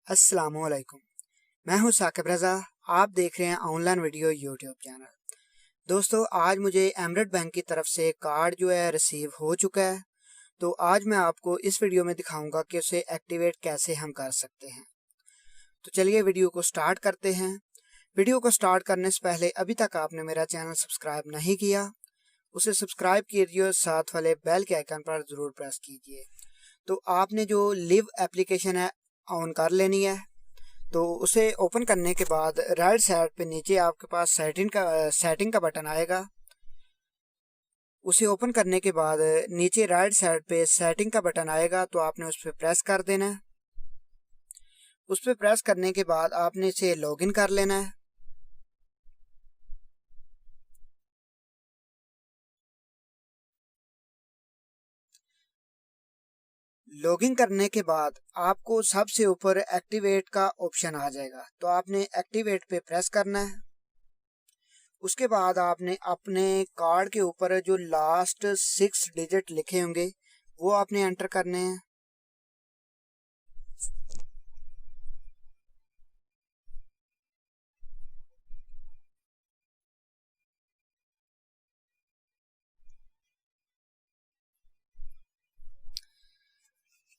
अस्सलामुअलैकुम। मैं हूं साकिब रज़ा। आप देख रहे हैं ऑनलाइन वीडियो यूट्यूब चैनल। दोस्तों, आज मुझे एमरेट बैंक की तरफ से कार्ड जो है रिसीव हो चुका है। तो आज मैं आपको इस वीडियो में दिखाऊंगा कि उसे एक्टिवेट कैसे हम कर सकते हैं। तो चलिए वीडियो को स्टार्ट करते हैं। वीडियो को स्टार्ट करने से पहले अभी तक आपने मेरा चैनल सब्सक्राइब नहीं किया, उसे सब्सक्राइब कीजिए और साथ वाले बेल के आइकन पर ज़रूर प्रेस कीजिए। तो आपने जो लिव एप्लीकेशन है ऑन कर लेनी है। तो उसे ओपन करने के बाद राइट साइड पे नीचे आपके पास सेटिंग का बटन आएगा। उसे ओपन करने के बाद नीचे राइट साइड पे सेटिंग का बटन आएगा, तो आपने उस पर प्रेस कर देना है। उस पर प्रेस करने के बाद आपने इसे लॉगिन कर लेना है। लॉगिन करने के बाद आपको सबसे ऊपर एक्टिवेट का ऑप्शन आ जाएगा, तो आपने एक्टिवेट पे प्रेस करना है। उसके बाद आपने अपने कार्ड के ऊपर जो लास्ट 6 डिजिट लिखे होंगे वो आपने एंटर करने हैं।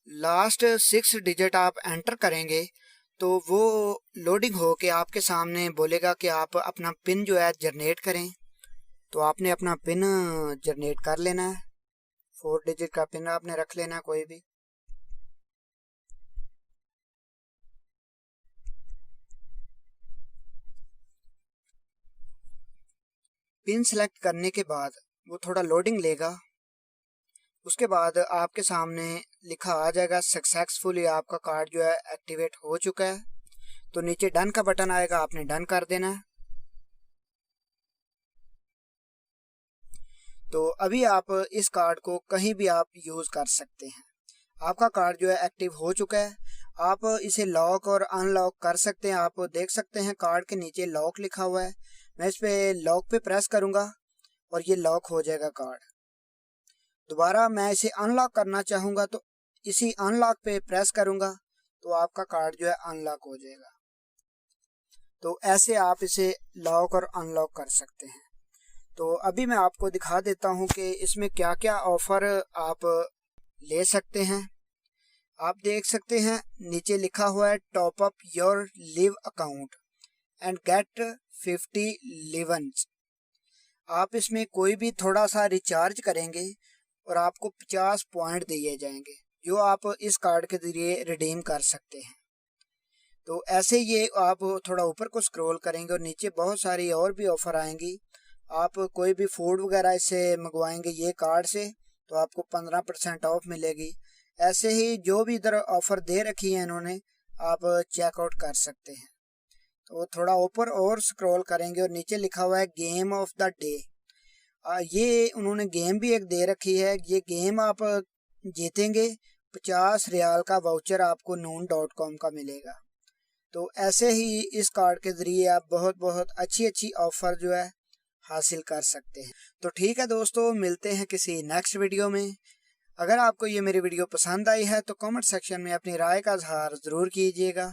लास्ट 6 डिजिट आप एंटर करेंगे तो वो लोडिंग हो के आपके सामने बोलेगा कि आप अपना पिन जो है जनरेट करें। तो आपने अपना पिन जनरेट कर लेना है। 4 डिजिट का पिन आपने रख लेना है कोई भी। पिन सेलेक्ट करने के बाद वो थोड़ा लोडिंग लेगा। उसके बाद आपके सामने लिखा आ जाएगा सक्सेसफुली आपका कार्ड जो है एक्टिवेट हो चुका है। तो नीचे डन का बटन आएगा, आपने डन कर देना है। तो अभी आप इस कार्ड को कहीं भी आप यूज़ कर सकते हैं। आपका कार्ड जो है एक्टिव हो चुका है। आप इसे लॉक और अनलॉक कर सकते हैं। आप देख सकते हैं कार्ड के नीचे लॉक लिखा हुआ है। मैं इस पे लॉक पे प्रेस करूंगा और ये लॉक हो जाएगा कार्ड। दोबारा मैं इसे अनलॉक करना चाहूँगा तो इसी अनलॉक पे प्रेस करूँगा तो आपका कार्ड जो है अनलॉक हो जाएगा। तो ऐसे आप इसे लॉक और अनलॉक कर सकते हैं। तो अभी मैं आपको दिखा देता हूँ कि इसमें क्या क्या ऑफ़र आप ले सकते हैं। आप देख सकते हैं नीचे लिखा हुआ है top up your live account and get 50 लिवन्स। आप इसमें कोई भी थोड़ा सा रिचार्ज करेंगे और आपको 50 पॉइंट दिए जाएंगे जो आप इस कार्ड के जरिए रिडीम कर सकते हैं। तो ऐसे ये आप थोड़ा ऊपर को स्क्रॉल करेंगे और नीचे बहुत सारी और भी ऑफ़र आएंगी। आप कोई भी फूड वगैरह इससे मंगवाएंगे ये कार्ड से तो आपको 15% ऑफ मिलेगी। ऐसे ही जो भी इधर ऑफ़र दे रखी है इन्होंने आप चेकआउट कर सकते हैं। तो थोड़ा ऊपर और स्क्रॉल करेंगे और नीचे लिखा हुआ है गेम ऑफ द डे। ये उन्होंने गेम भी एक दे रखी है। ये गेम आप जीतेंगे 50 रियाल का वाउचर आपको noon.com का मिलेगा। तो ऐसे ही इस कार्ड के ज़रिए आप बहुत बहुत अच्छी अच्छी ऑफ़र जो है हासिल कर सकते हैं। तो ठीक है दोस्तों, मिलते हैं किसी नेक्स्ट वीडियो में। अगर आपको ये मेरी वीडियो पसंद आई है तो कमेंट सेक्शन में अपनी राय का इजहार ज़रूर कीजिएगा।